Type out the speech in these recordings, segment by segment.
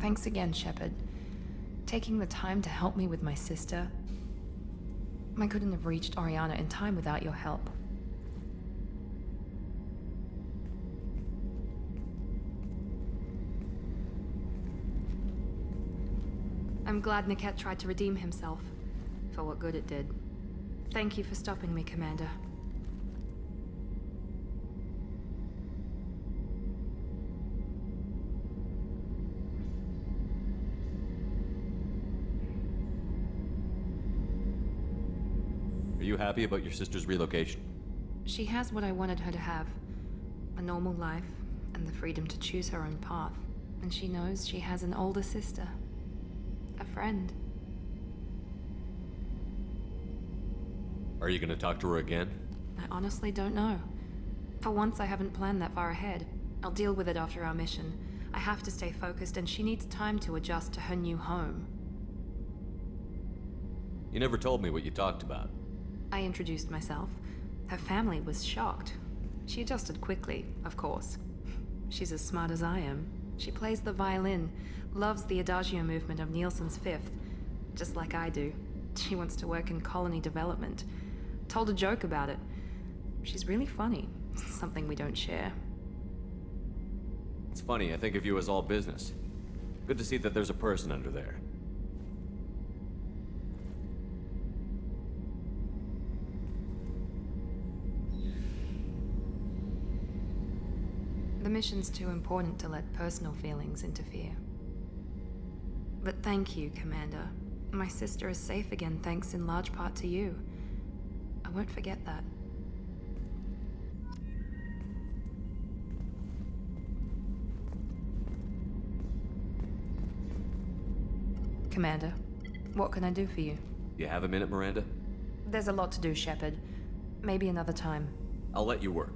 Thanks again, Shepard. Taking the time to help me with my sister. I couldn't have reached Oriana in time without your help. I'm glad Niket tried to redeem himself, for what good it did. Thank you for stopping me, Commander. Are you happy about your sister's relocation? She has what I wanted her to have. A normal life, and the freedom to choose her own path. And she knows she has an older sister. A friend. Are you gonna talk to her again? I honestly don't know. For once, I haven't planned that far ahead. I'll deal with it after our mission. I have to stay focused, and she needs time to adjust to her new home. You never told me what you talked about. I introduced myself. Her family was shocked. She adjusted quickly, of course. She's as smart as I am. She plays the violin, loves the adagio movement of Nielsen's Fifth, just like I do. She wants to work in colony development. Told a joke about it. She's really funny, something we don't share. It's funny, I think of you as all business. Good to see that there's a person under there. The mission's too important to let personal feelings interfere. But thank you, Commander. My sister is safe again thanks in large part to you. I won't forget that. Commander, what can I do for you? You have a minute, Miranda? There's a lot to do, Shepard. Maybe another time. I'll let you work.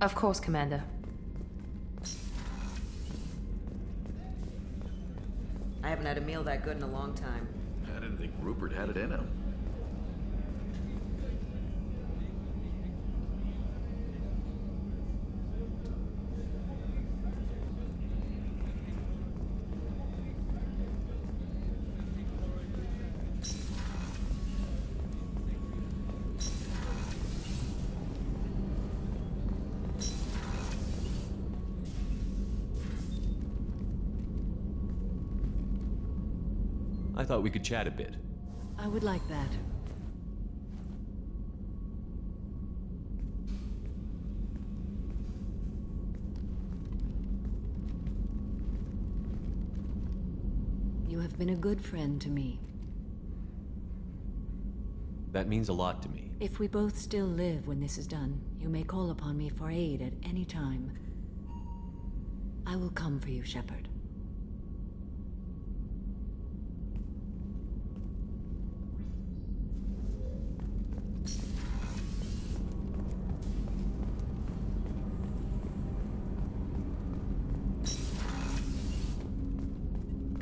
Of course, Commander. I haven't had a meal that good in a long time. I didn't think Rupert had it in him. I thought we could chat a bit. I would like that. You have been a good friend to me. That means a lot to me. If we both still live when this is done, you may call upon me for aid at any time. I will come for you, Shepard.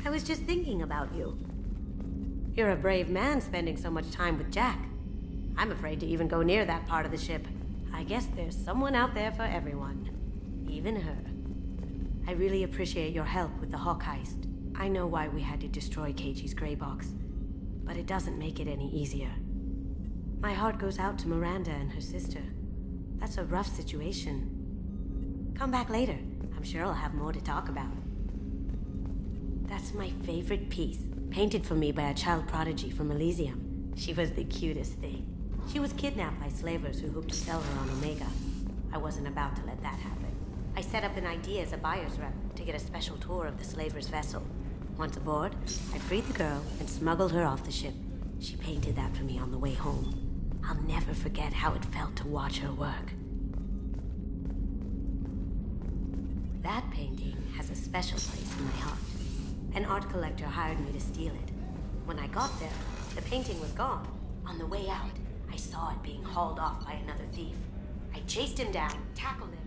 I was just thinking about you. You're a brave man spending so much time with Jack. I'm afraid to even go near that part of the ship. I guess there's someone out there for everyone. Even her. I really appreciate your help with the Hawk heist. I know why we had to destroy Keiji's gray box, but it doesn't make it any easier. My heart goes out to Miranda and her sister. That's a rough situation. Come back later. I'm sure I'll have more to talk about. That's my favorite piece, painted for me by a child prodigy from Elysium. She was the cutest thing. She was kidnapped by slavers who hoped to sell her on Omega. I wasn't about to let that happen. I set up an idea as a buyer's rep to get a special tour of the slaver's vessel. Once aboard, I freed the girl and smuggled her off the ship. She painted that for me on the way home. I'll never forget how it felt to watch her work. That painting has a special place in my heart. An art collector hired me to steal it. When I got there, the painting was gone. On the way out, I saw it being hauled off by another thief. I chased him down, tackled him.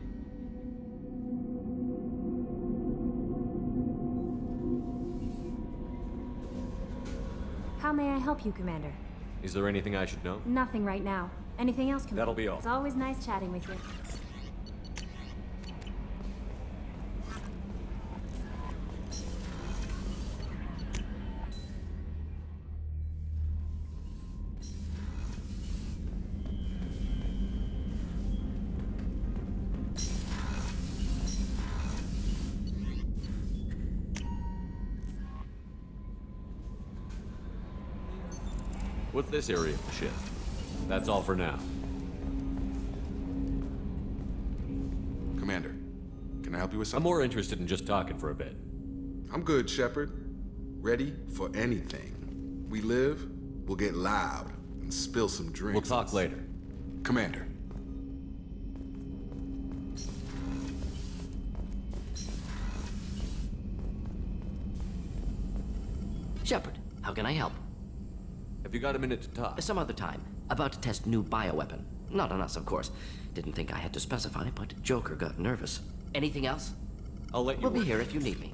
How may I help you, Commander? Is there anything I should know? Nothing right now. Anything else, Commander? That'll be all. It's always nice chatting with you. What's this area of the ship? That's all for now. Commander, can I help you with I'm something? more interested in just talking for a bit. I'm good, Shepard. Ready for anything. We live, we'll get loud and spill some drinks. We'll talk later. Commander. Shepard, how can I help? Have you got a minute to talk? Some other time. About to test new bioweapon. Not on us, of course. Didn't think I had to specify, but Joker got nervous. Anything else? I'll let you We'll be work. here if you need me.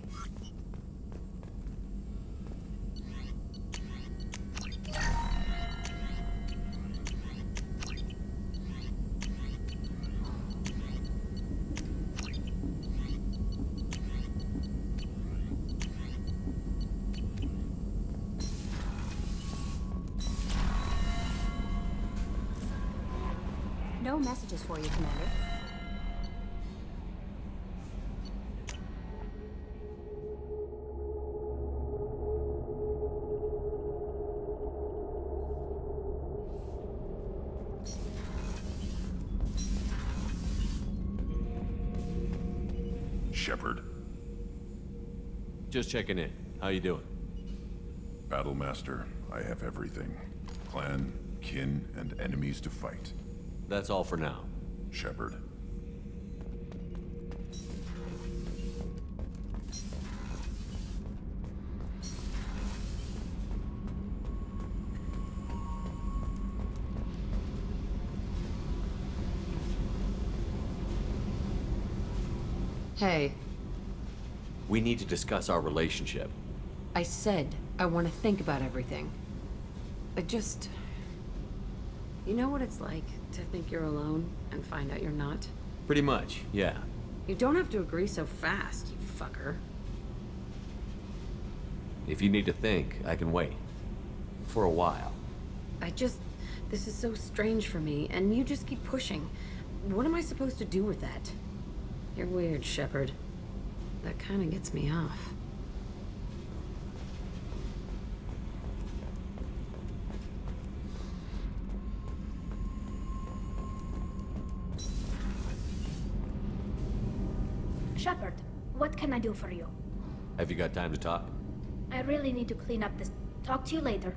No messages for you, Commander. Shepard, Just checking in. How you doing? Battlemaster, I have everything. Clan, kin, and enemies to fight. That's all for now. Shepard. Hey, We need to discuss our relationship. I said I want to think about everything. I just... You know what it's like to think you're alone and find out you're not? Pretty much, yeah. You don't have to agree so fast, you fucker. If you need to think, I can wait. For a while. This is so strange for me, and you just keep pushing. What am I supposed to do with that? You're weird, Shepard. That kind of gets me off. Shepard, what can I do for you? Have you got time to talk? I really need to clean up this. Talk to you later.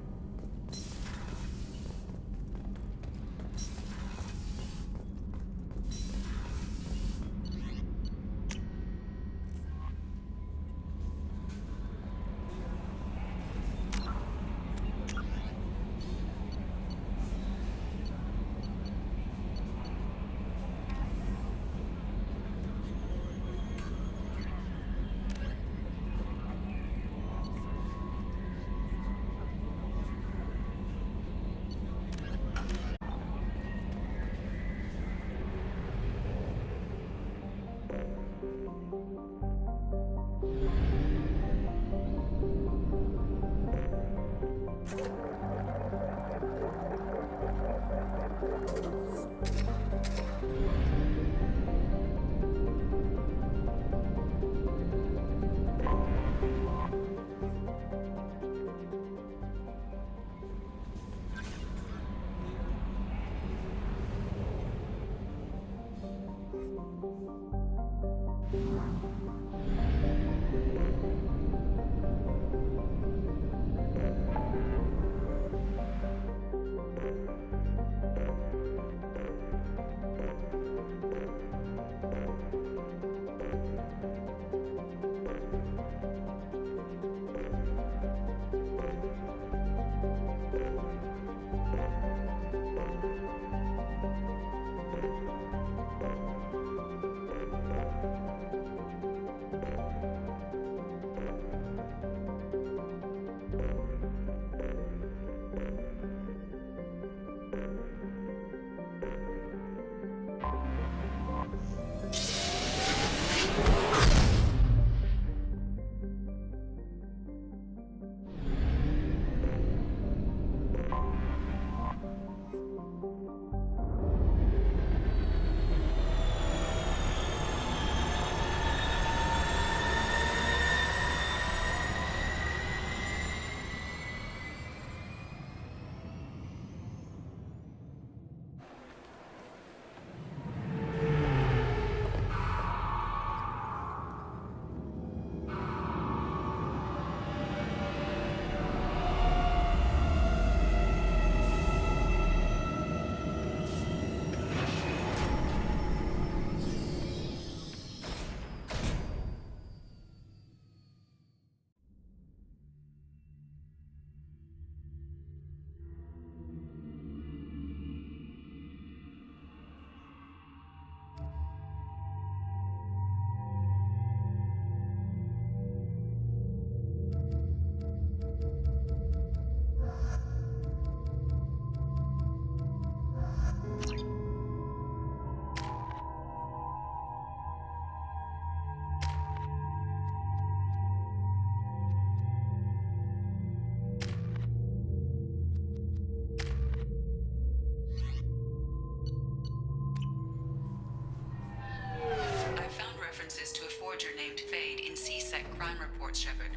crime reports, Shepard.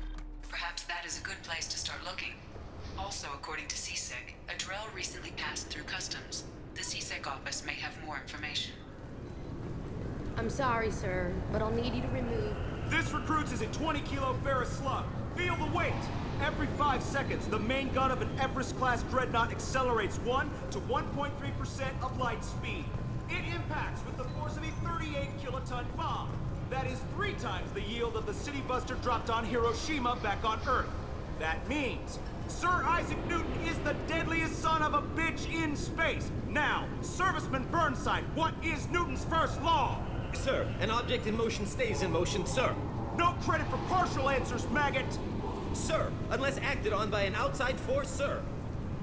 Perhaps that is a good place to start looking. Also, according to CSEC, a Drell recently passed through customs. The CSEC office may have more information. I'm sorry, sir, but I'll need you to remove... This recruits is a 20-kilo ferrous slug. Feel the weight! Every 5 seconds, the main gun of an Everest-class dreadnought accelerates 1 to 1.3% of light speed. It impacts with the force of a 38-kiloton bomb. That is 3 times the yield of the city buster dropped on Hiroshima back on Earth. That means Sir Isaac Newton is the deadliest son of a bitch in space. Now, Serviceman Burnside, what is Newton's first law? Sir, an object in motion stays in motion, sir. No credit for partial answers, maggot! Sir, unless acted on by an outside force, sir.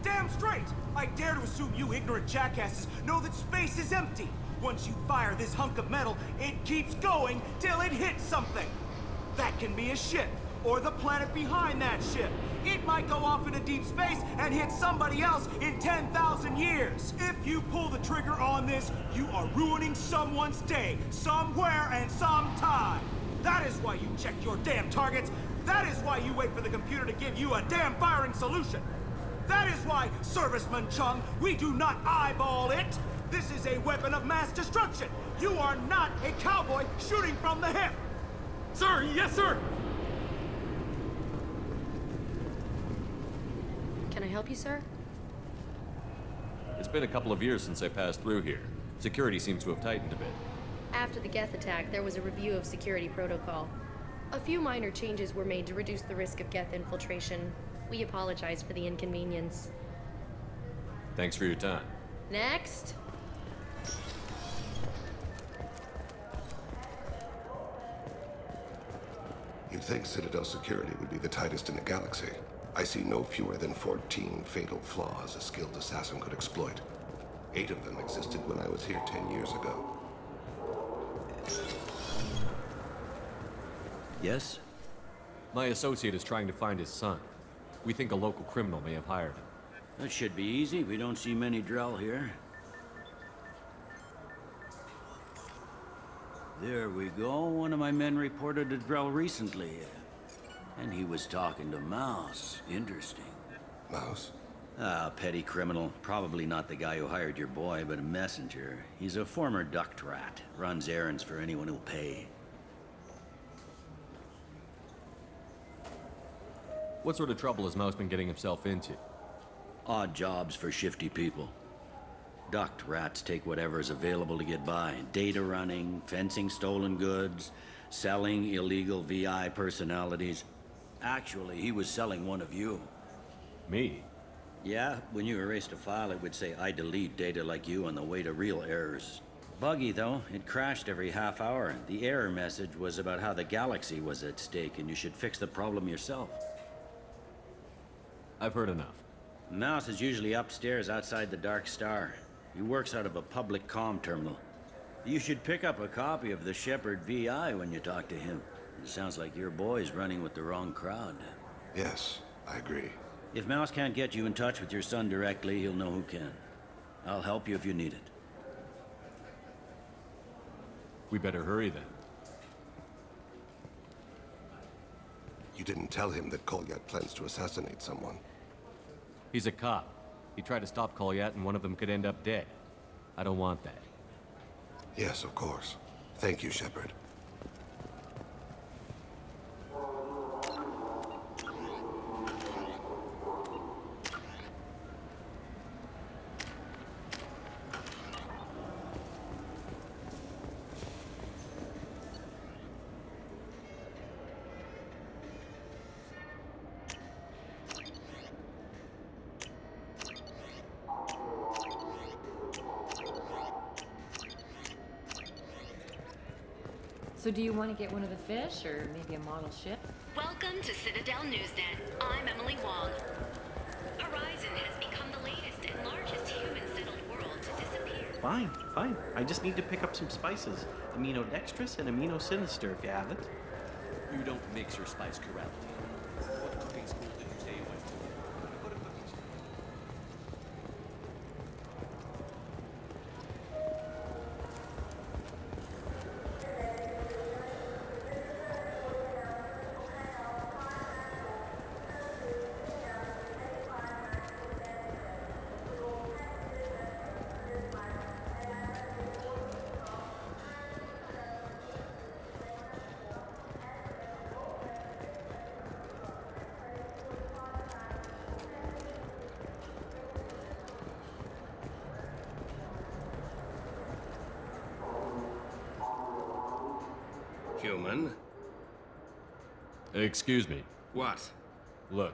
Damn straight! I dare to assume you ignorant jackasses know that space is empty. Once you fire this hunk of metal, it keeps going till it hits something. That can be a ship, or the planet behind that ship. It might go off into deep space and hit somebody else in 10,000 years. If you pull the trigger on this, you are ruining someone's day, somewhere and sometime. That is why you check your damn targets. That is why you wait for the computer to give you a damn firing solution. That is why, Serviceman Chung, we do not eyeball it. This is a weapon of mass destruction. You are not a cowboy shooting from the hip. Sir, yes, sir. Can I help you, sir? It's been a couple of years since I passed through here. Security seems to have tightened a bit. After the Geth attack, there was a review of security protocol. A few minor changes were made to reduce the risk of Geth infiltration. We apologize for the inconvenience. Thanks for your time. Next! You'd think Citadel security would be the tightest in the galaxy. I see no fewer than 14 fatal flaws a skilled assassin could exploit. 8 of them existed when I was here 10 years ago. Yes? My associate is trying to find his son. We think a local criminal may have hired him. That should be easy. We don't see many Drell here. There we go. One of my men reported a Drell recently. And he was talking to Mouse. Interesting. Mouse? Ah, petty criminal. Probably not the guy who hired your boy, but a messenger. He's a former duct rat. Runs errands for anyone who'll pay. What sort of trouble has Mouse been getting himself into? Odd jobs for shifty people. Duct rats take whatever is available to get by. Data running, fencing stolen goods, selling illegal VI personalities. Actually, he was selling one of you. Me? Yeah, when you erased a file, it would say, I delete data like you on the way to real errors. Buggy, though. It crashed every half hour. The error message was about how the galaxy was at stake, and you should fix the problem yourself. I've heard enough. Mouse is usually upstairs outside the Dark Star. He works out of a public comm terminal. You should pick up a copy of the Shepard VI when you talk to him. It sounds like your boy's running with the wrong crowd. Yes, I agree. If Mouse can't get you in touch with your son directly, he'll know who can. I'll help you if you need it. We better hurry then. You didn't tell him that Kolyat plans to assassinate someone. He's a cop. He tried to stop Kolyat and one of them could end up dead. I don't want that. Yes, of course. Thank you, Shepard. So do you want to get one of the fish, or maybe a model ship? Welcome to Citadel Newsnet. I'm Emily Wong. Horizon has become the latest and largest human-settled world to disappear. Fine, fine. I just need to pick up some spices. Aminodextrous and aminosinister, if you have it. You don't mix your spice correctly. What cooking school did you say you went to? Go to cooking school. human. Excuse me. What? Look,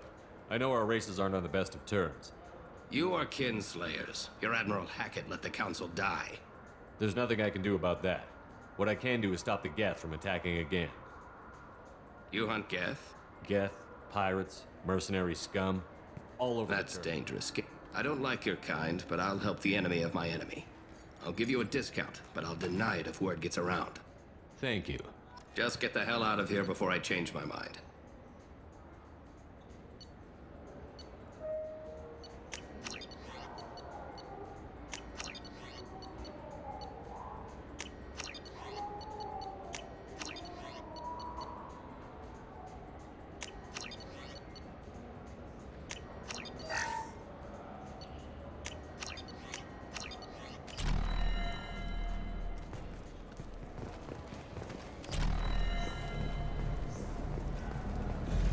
I know our races aren't on the best of terms. You are kinslayers. Your Admiral Hackett let the Council die. There's nothing I can do about that. What I can do is stop the Geth from attacking again. You hunt Geth? Geth, pirates, mercenary scum, all over That's dangerous. I don't like your kind, but I'll help the enemy of my enemy. I'll give you a discount, but I'll deny it if word gets around. Thank you. Just get the hell out of here before I change my mind.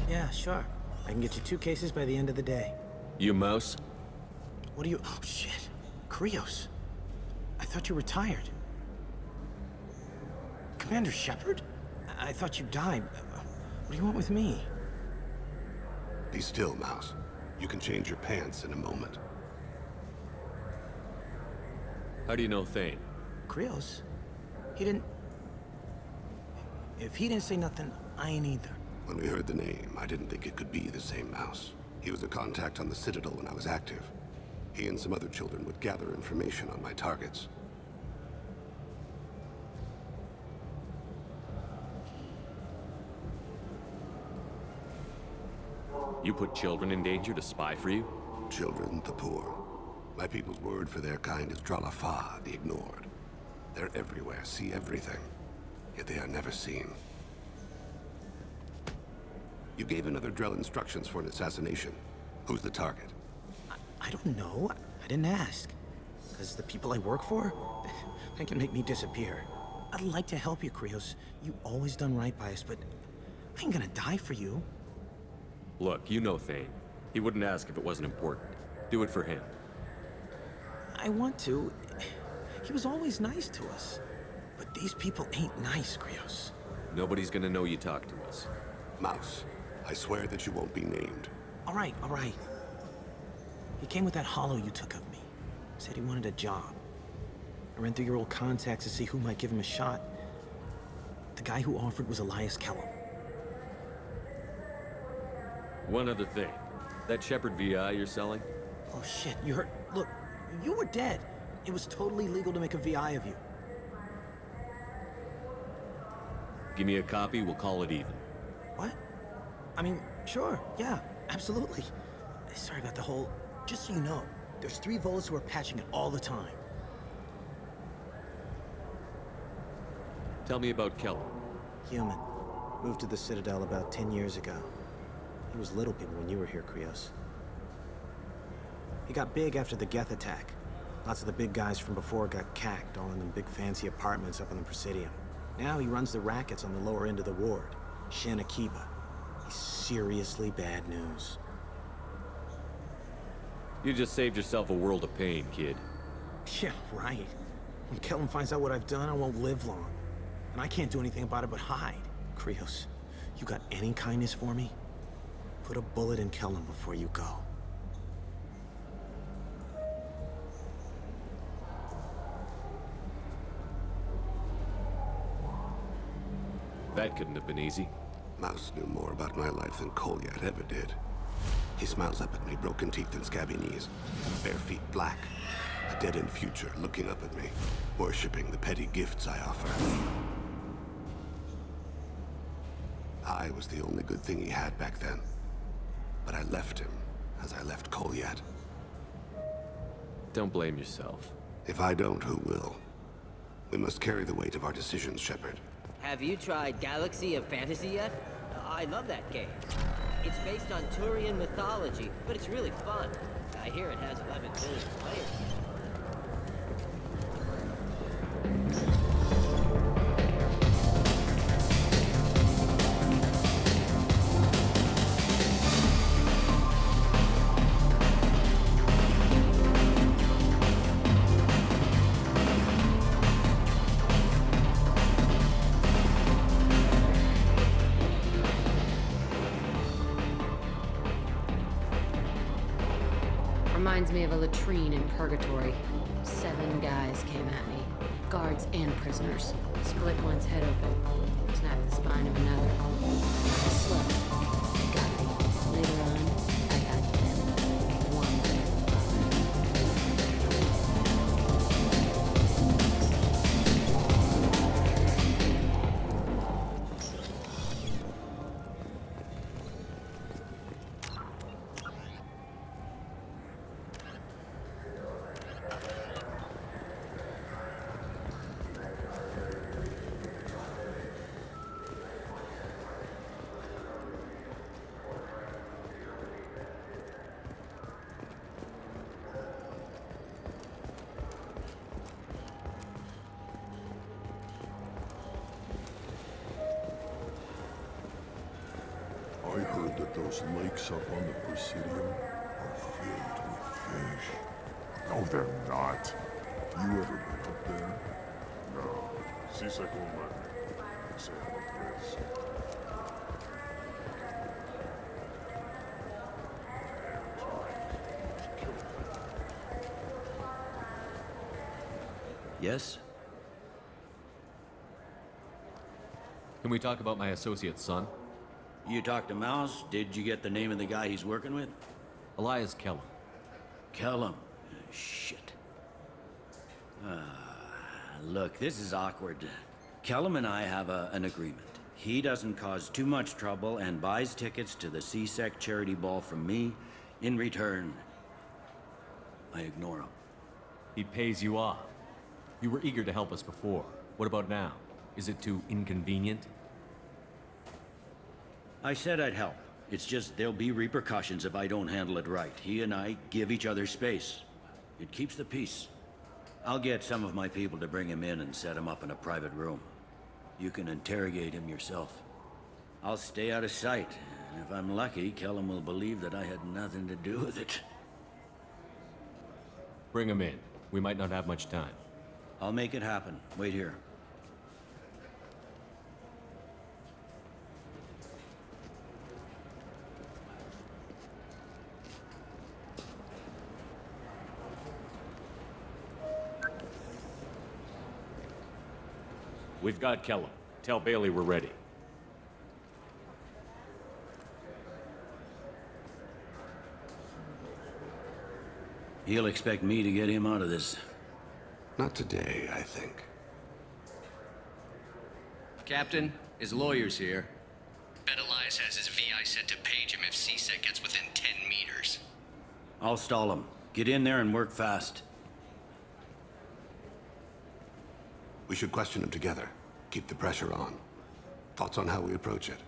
Yeah, sure. I can get you 2 cases by the end of the day. You mouse? What do you... Oh, shit. Krios. I thought you retired. Commander Shepard? I thought you died. What do you want with me? Be still, Mouse. You can change your pants in a moment. How do you know Thane? Krios? He didn't... If he didn't say nothing, I ain't either. When we heard the name, I didn't think it could be the same Mouse. He was a contact on the Citadel when I was active. He and some other children would gather information on my targets. You put children in danger to spy for you? Children, the poor. My people's word for their kind is Dralafa, the ignored. They're everywhere, see everything. Yet they are never seen. You gave another Drell instructions for an assassination. Who's the target? I don't know. I didn't ask. Because the people I work for, they can make me disappear. I'd like to help you, Krios. You always done right by us, but I ain't gonna die for you. Look, you know Thane. He wouldn't ask if it wasn't important. Do it for him. I want to. He was always nice to us. But these people ain't nice, Krios. Nobody's gonna know you talked to us. Mouse, I swear that you won't be named. All right, all right. He came with that hollow you took of me. Said he wanted a job. I ran through your old contacts to see who might give him a shot. The guy who offered was Elias Kellum. One other thing. That Shepard VI you're selling? Oh shit, you heard? Look, you were dead. It was totally legal to make a VI of you. Give me a copy, we'll call it even. What? I mean, sure, yeah, absolutely. Sorry about the whole... Just so you know, there's 3 Volus who are patching it all the time. Tell me about Kellum. Human. Moved to the Citadel about 10 years ago. He was little people when you were here, Krios. He got big after the Geth attack. Lots of the big guys from before got cacked, all in them big fancy apartments up on the Presidium. Now he runs the rackets on the lower end of the ward, Shin Akiba. He's seriously bad news. You just saved yourself a world of pain, kid. Yeah, right. When Kellum finds out what I've done, I won't live long. And I can't do anything about it but hide. Krios, you got any kindness for me? Put a bullet in Kellum before you go. That couldn't have been easy. Mouse knew more about my life than Kolyat ever did. He smiles up at me, broken teeth and scabby knees, bare feet black, a dead-end future looking up at me, worshipping the petty gifts I offer. I was the only good thing he had back then, but I left him as I left Kolyat. Don't blame yourself. If I don't, who will? We must carry the weight of our decisions, Shepard. Have you tried Galaxy of Fantasy yet? I love that game. It's based on Turian mythology, but it's really fun. I hear it has 11 billion players. Reminds me of a latrine in purgatory. 7 guys came at me. Guards and prisoners. Split one's head open. Snapped the spine of another. Slept. Got me. Later on, I got them. One by I heard that those lakes up on the Presidium are filled with fish. No, they're not. You ever been up there? No. C-Sec won't let me. They say I'm a risk. Yes? Can we talk about my associate's son? You talked to Mouse? Did you get the name of the guy he's working with? Elias Kellum. Kellum? Shit. Look, this is awkward. Kellum and I have an agreement. He doesn't cause too much trouble and buys tickets to the C-Sec charity ball from me. In return, I ignore him. He pays you off. You were eager to help us before. What about now? Is it too inconvenient? I said I'd help. It's just there'll be repercussions if I don't handle it right. He and I give each other space. It keeps the peace. I'll get some of my people to bring him in and set him up in a private room. You can interrogate him yourself. I'll stay out of sight, and if I'm lucky, Kellum will believe that I had nothing to do with it. Bring him in. We might not have much time. I'll make it happen. Wait here. We've got Kellum. Tell Bailey we're ready. He'll expect me to get him out of this. Not today, I think. Captain, his lawyer's here. Bet Elias has his VI set to page him if C-Sec gets within 10 meters. I'll stall him. Get in there and work fast. We should question him together. Keep the pressure on. Thoughts on how we approach it?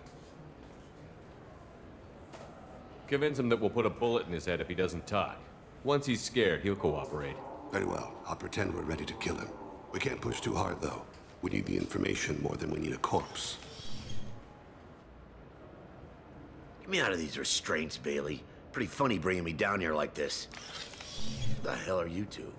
Convince him that we'll put a bullet in his head if he doesn't talk. Once he's scared, he'll cooperate. Very well. I'll pretend we're ready to kill him. We can't push too hard, though. We need the information more than we need a corpse. Get me out of these restraints, Bailey. Pretty funny bringing me down here like this. The hell are you two?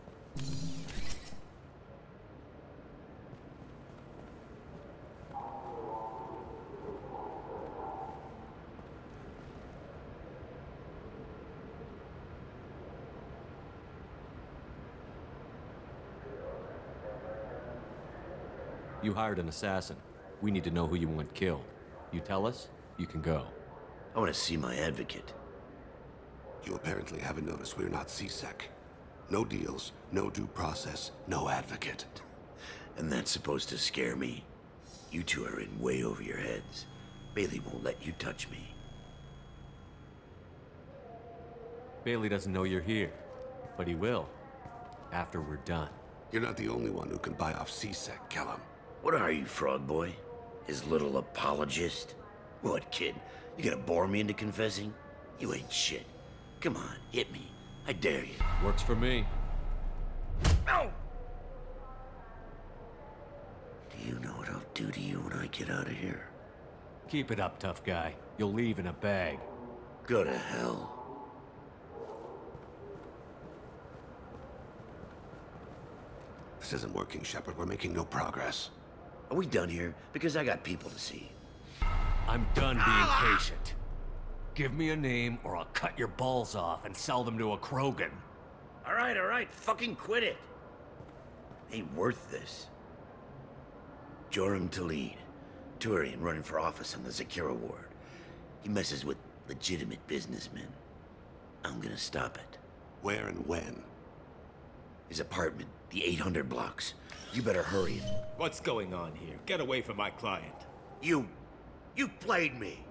You hired an assassin. We need to know who you want killed. You tell us, you can go. I want to see my advocate. You apparently haven't noticed we're not C-Sec. No deals, no due process, no advocate. And that's supposed to scare me. You two are in way over your heads. Bailey won't let you touch me. Bailey doesn't know you're here, but he will, after we're done. You're not the only one who can buy off C-Sec, Kellum. What are you, Frog Boy? His little apologist? What, kid? You gonna bore me into confessing? You ain't shit. Come on, hit me. I dare you. Works for me. No! Do you know what I'll do to you when I get out of here? Keep it up, tough guy. You'll leave in a bag. Go to hell. This isn't working, Shepard. We're making no progress. Are we done here? Because I got people to see. I'm done being patient. Give me a name or I'll cut your balls off and sell them to a Krogan. All right, fucking quit it. Ain't worth this. Joram Talid, Turian running for office on the Zakira ward. He messes with legitimate businessmen. I'm gonna stop it. Where and when? His apartment, the 800 blocks. You better hurry. What's going on here? Get away from my client. You played me.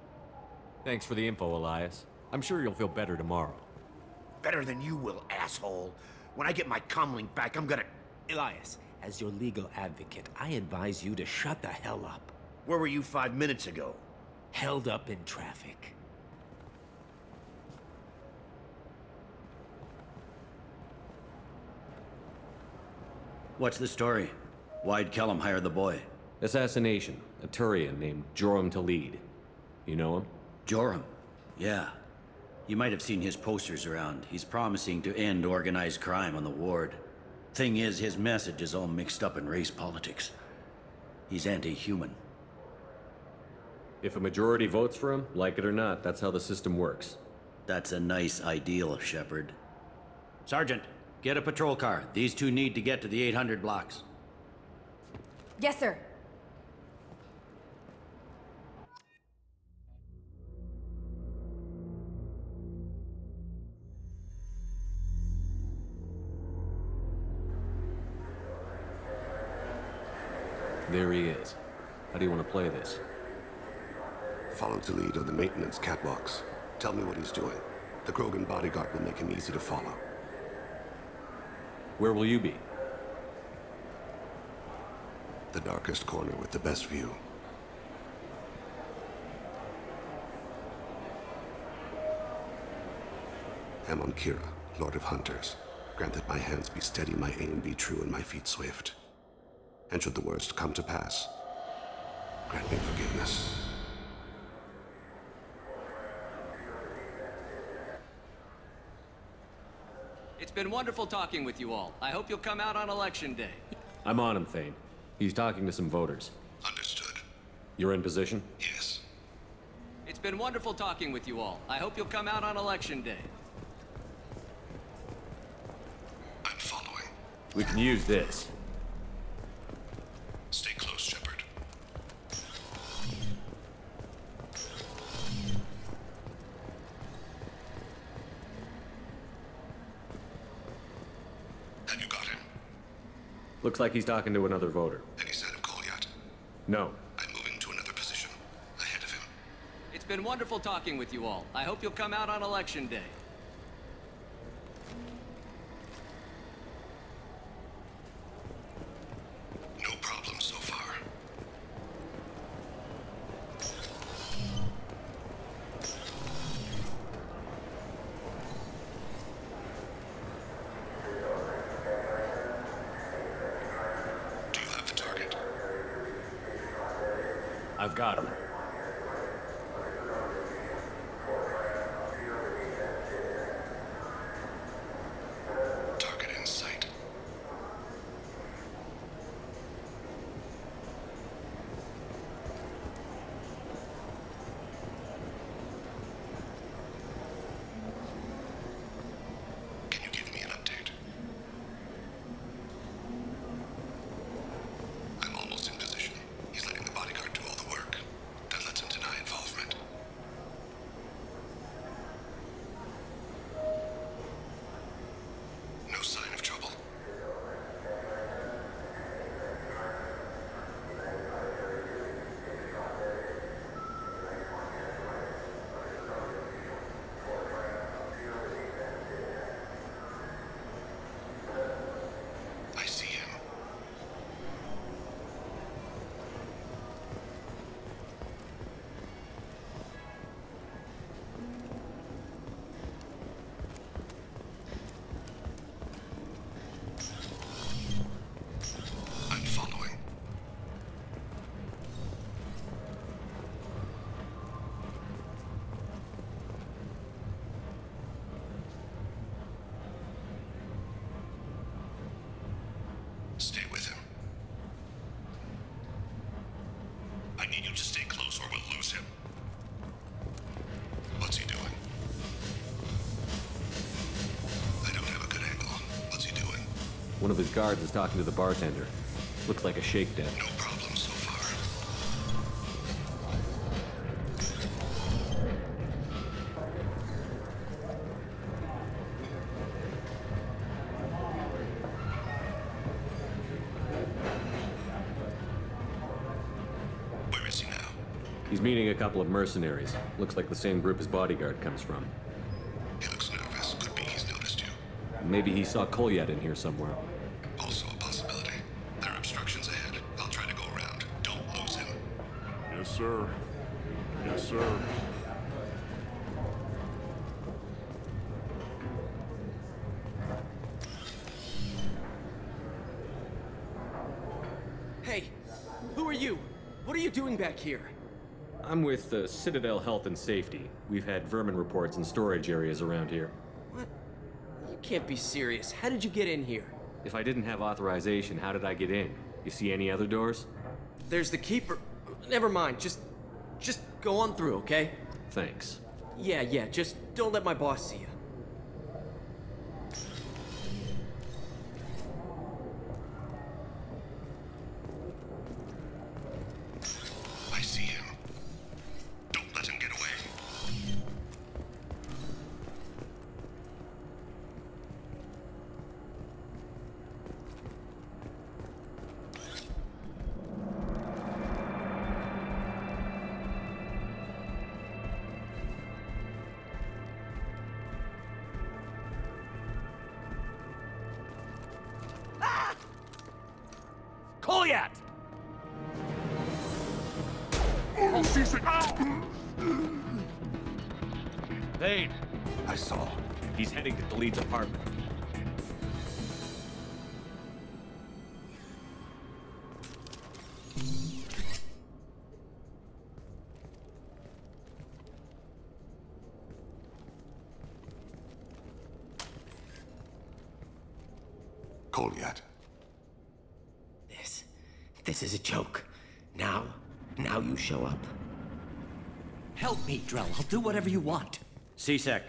Thanks for the info, Elias. I'm sure you'll feel better tomorrow. Better than you will, asshole. When I get my comlink back, I'm gonna... Elias, as your legal advocate, I advise you to shut the hell up. Where were you 5 minutes ago? Held up in traffic. What's the story? Why'd Kellum hire the boy? Assassination. A Turian named Joram Talid. You know him? Joram? Yeah. You might have seen his posters around. He's promising to end organized crime on the ward. Thing is, his message is all mixed up in race politics. He's anti-human. If a majority votes for him, like it or not, that's how the system works. That's a nice ideal, Shepard. Sergeant, get a patrol car. These two need to get to the 800 blocks. Yes, sir. There he is. How do you want to play this? Follow the lead on the maintenance catwalks. Tell me what he's doing. The Krogan bodyguard will make him easy to follow. Where will you be? The darkest corner with the best view. I'm on Kira, Lord of Hunters. Grant that my hands be steady, my aim be true, and my feet swift. And should the worst come to pass, grant me forgiveness. It's been wonderful talking with you all. I hope you'll come out on Election Day. I'm on him, Thane. He's talking to some voters. Understood. You're in position? Yes. It's been wonderful talking with you all. I hope you'll come out on Election Day. I'm following. We can use this. Stay close, Shepard. Have you got him? Looks like he's talking to another voter. Any sign of call yet? No. I'm moving to another position. Ahead of him. It's been wonderful talking with you all. I hope you'll come out on Election Day. No problem so far. Do you have the target? I've got him. Target in sight. Can you give me an update? I'm almost in position. He's letting the bodyguard do all the work. That lets him deny involvement. No sign of trouble. I see him. I'm following. Stay with him. I need you to stay close or we'll lose him. What's he doing? I don't have a good angle. One of his guards is talking to the bartender. Looks like a shakedown. No problem so far. Where is he now? He's meeting a couple of mercenaries. Looks like the same group his bodyguard comes from. He looks nervous. Could be he's noticed you. Maybe he saw Kolyat in here somewhere. Also a possibility. There are obstructions ahead. I'll try to go around. Don't lose him. Yes, sir. Yes, sir. Hey, who are you? What are you doing back here? I'm with Citadel Health and Safety. We've had vermin reports in storage areas around here. What? You can't be serious. How did you get in here? If I didn't have authorization, how did I get in? You see any other doors? There's the keeper. Never mind. Just go on through, okay? Thanks. Yeah, just don't let my boss see you. I see him. Don't let him get away. Kolyat! Oh, C6! Thane! I saw. He's heading to Khalid's apartment. Kolyat. This is a joke. Now you show up. Help me, Drell. I'll do whatever you want. C-Sec,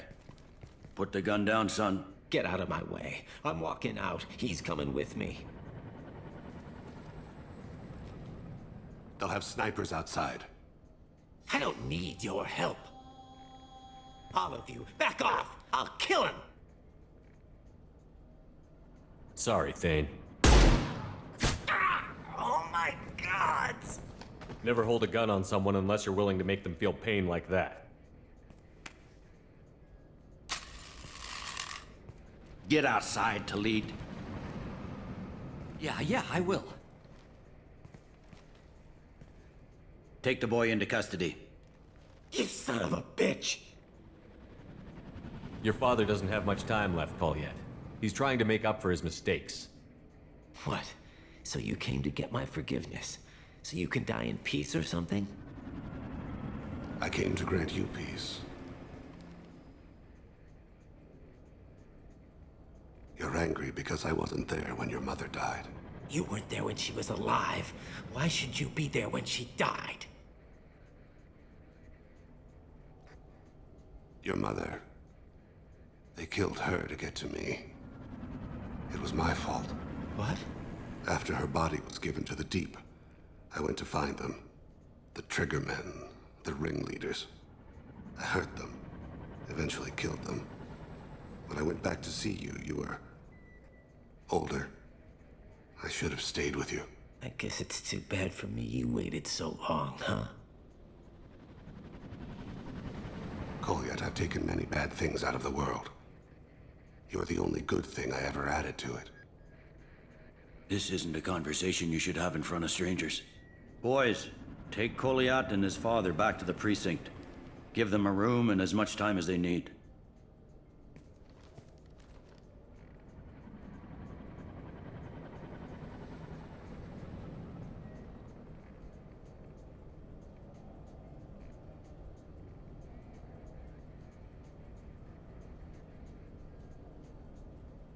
put the gun down, son. Get out of my way. I'm walking out. He's coming with me. They'll have snipers outside. I don't need your help. All of you, back off! I'll kill him! Sorry, Thane. Oh my God! Never hold a gun on someone unless you're willing to make them feel pain like that. Get outside, Talid. Yeah, I will. Take the boy into custody. You son of a bitch! Your father doesn't have much time left, Kolyat. He's trying to make up for his mistakes. What? So you came to get my forgiveness? So you can die in peace or something? I came to grant you peace. You're angry because I wasn't there when your mother died. You weren't there when she was alive. Why should you be there when she died? Your mother. They killed her to get to me. It was my fault. What? After her body was given to the Deep, I went to find them. The Triggermen, the ringleaders. I hurt them, eventually killed them. When I went back to see you, you were older. I should have stayed with you. I guess it's too bad for me you waited so long, huh? Kolyat, I've taken many bad things out of the world. You're the only good thing I ever added to it. This isn't a conversation you should have in front of strangers. Boys, take Kolyat and his father back to the precinct. Give them a room and as much time as they need.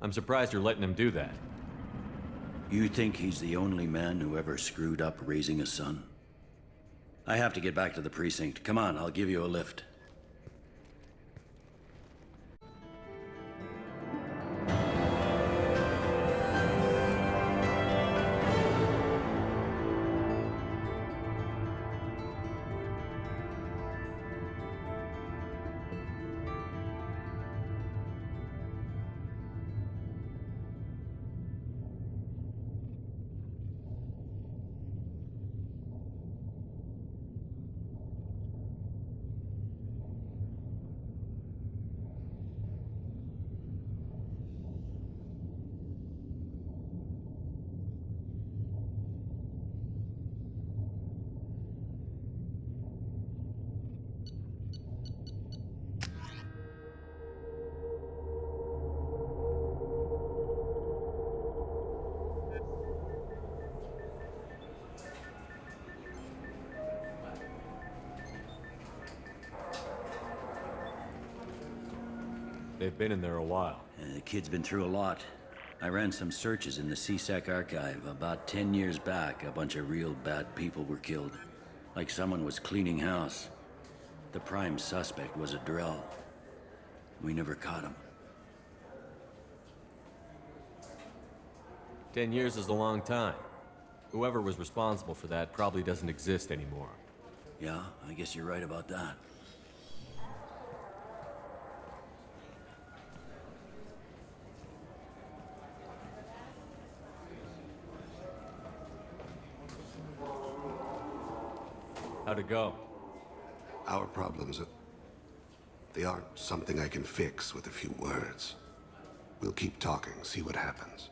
I'm surprised you're letting him do that. You think he's the only man who ever screwed up raising a son? I have to get back to the precinct. Come on, I'll give you a lift. They've been in there a while. The kid's been through a lot. I ran some searches in the CSEC archive. About 10 years back, a bunch of real bad people were killed. Like someone was cleaning house. The prime suspect was a Drell. We never caught him. 10 years is a long time. Whoever was responsible for that probably doesn't exist anymore. Yeah, I guess you're right about that. How'd it go? Our problems, they aren't something I can fix with a few words. We'll keep talking, see what happens.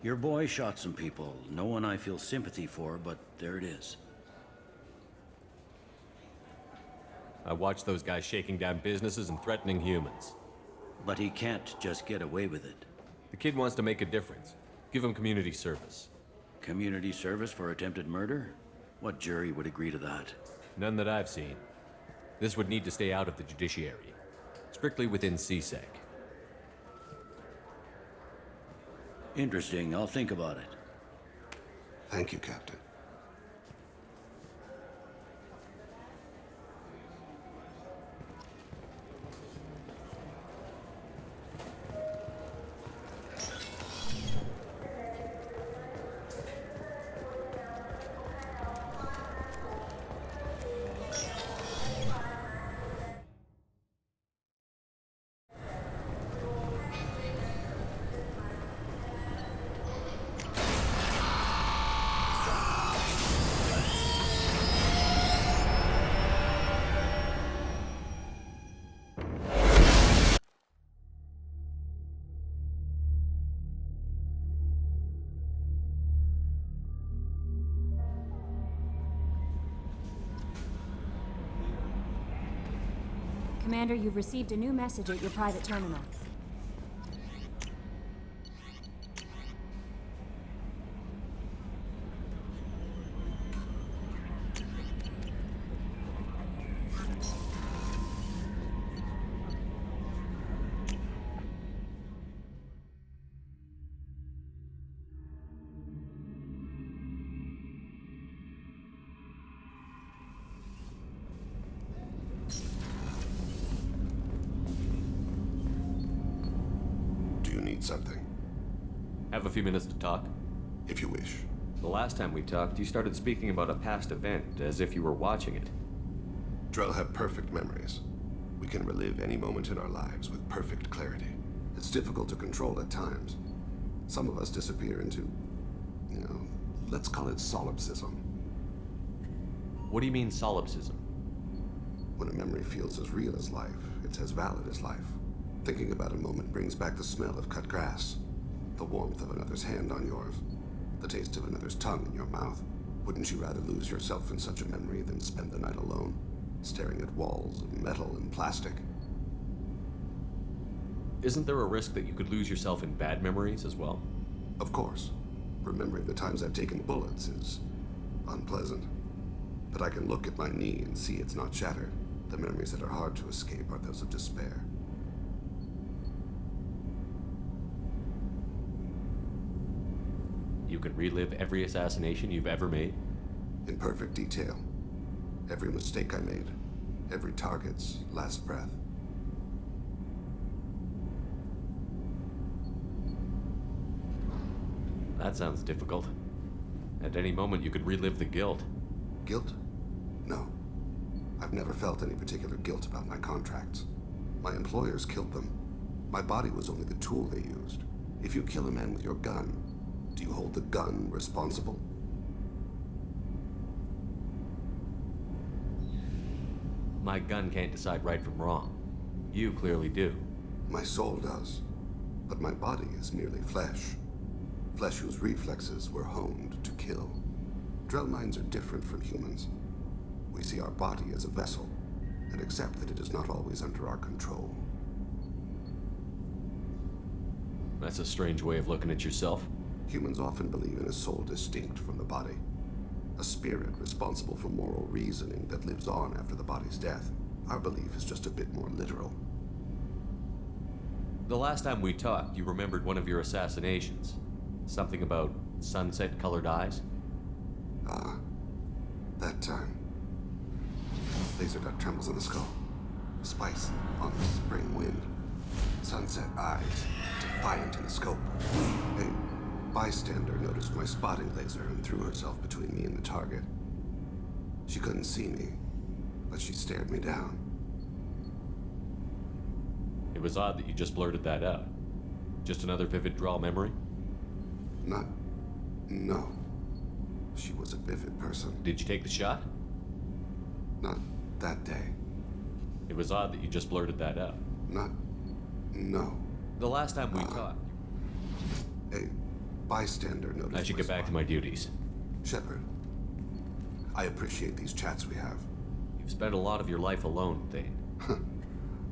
Your boy shot some people. No one I feel sympathy for, but there it is. I watched those guys shaking down businesses and threatening humans. But he can't just get away with it. The kid wants to make a difference. Give him community service. Community service for attempted murder? What jury would agree to that? None that I've seen. This would need to stay out of the judiciary. Strictly within CSEC. Interesting. I'll think about it. Thank you, Captain. Commander, you've received a new message at your private terminal. Something. Have a few minutes to talk? If you wish. The last time we talked, you started speaking about a past event, as if you were watching it. Drell have perfect memories. We can relive any moment in our lives with perfect clarity. It's difficult to control at times. Some of us disappear into, let's call it solipsism. What do you mean, solipsism? When a memory feels as real as life, it's as valid as life. Thinking about a moment brings back the smell of cut grass, the warmth of another's hand on yours, the taste of another's tongue in your mouth. Wouldn't you rather lose yourself in such a memory than spend the night alone, staring at walls of metal and plastic? Isn't there a risk that you could lose yourself in bad memories as well? Of course. Remembering the times I've taken bullets is unpleasant. But I can look at my knee and see it's not shattered. The memories that are hard to escape are those of despair. You can relive every assassination you've ever made? In perfect detail. Every mistake I made. Every target's last breath. That sounds difficult. At any moment, you could relive the guilt. Guilt? No. I've never felt any particular guilt about my contracts. My employers killed them. My body was only the tool they used. If you kill a man with your gun, do you hold the gun responsible? My gun can't decide right from wrong. You clearly do. My soul does. But my body is merely flesh. Flesh whose reflexes were honed to kill. Drell minds are different from humans. We see our body as a vessel, and accept that it is not always under our control. That's a strange way of looking at yourself. Humans often believe in a soul distinct from the body. A spirit responsible for moral reasoning that lives on after the body's death. Our belief is just a bit more literal. The last time we talked, you remembered one of your assassinations. Something about sunset-colored eyes? That time. Laser dot trembles in the skull. Spice on the spring wind. Sunset eyes, defiant in the scope. A bystander noticed my spotting laser and threw herself between me and the target. She couldn't see me, but she stared me down. It was odd that you just blurted that out. Just another vivid draw memory? No. She was a vivid person. Did you take the shot? Not that day. It was odd that you just blurted that out. No. The last time we talked... A bystander noticed. I should get back to my duties. Shepard, I appreciate these chats we have. You've spent a lot of your life alone, Thane.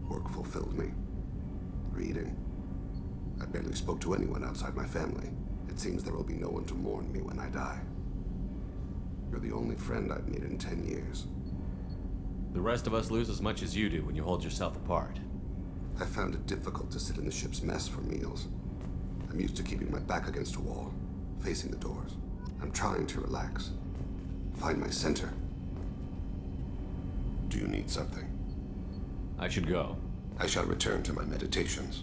Work fulfilled me. Reading. I barely spoke to anyone outside my family. It seems there will be no one to mourn me when I die. You're the only friend I've made in 10 years. The rest of us lose as much as you do when you hold yourself apart. I found it difficult to sit in the ship's mess for meals. I'm used to keeping my back against a wall, facing the doors. I'm trying to relax. Find my center. Do you need something? I should go. I shall return to my meditations.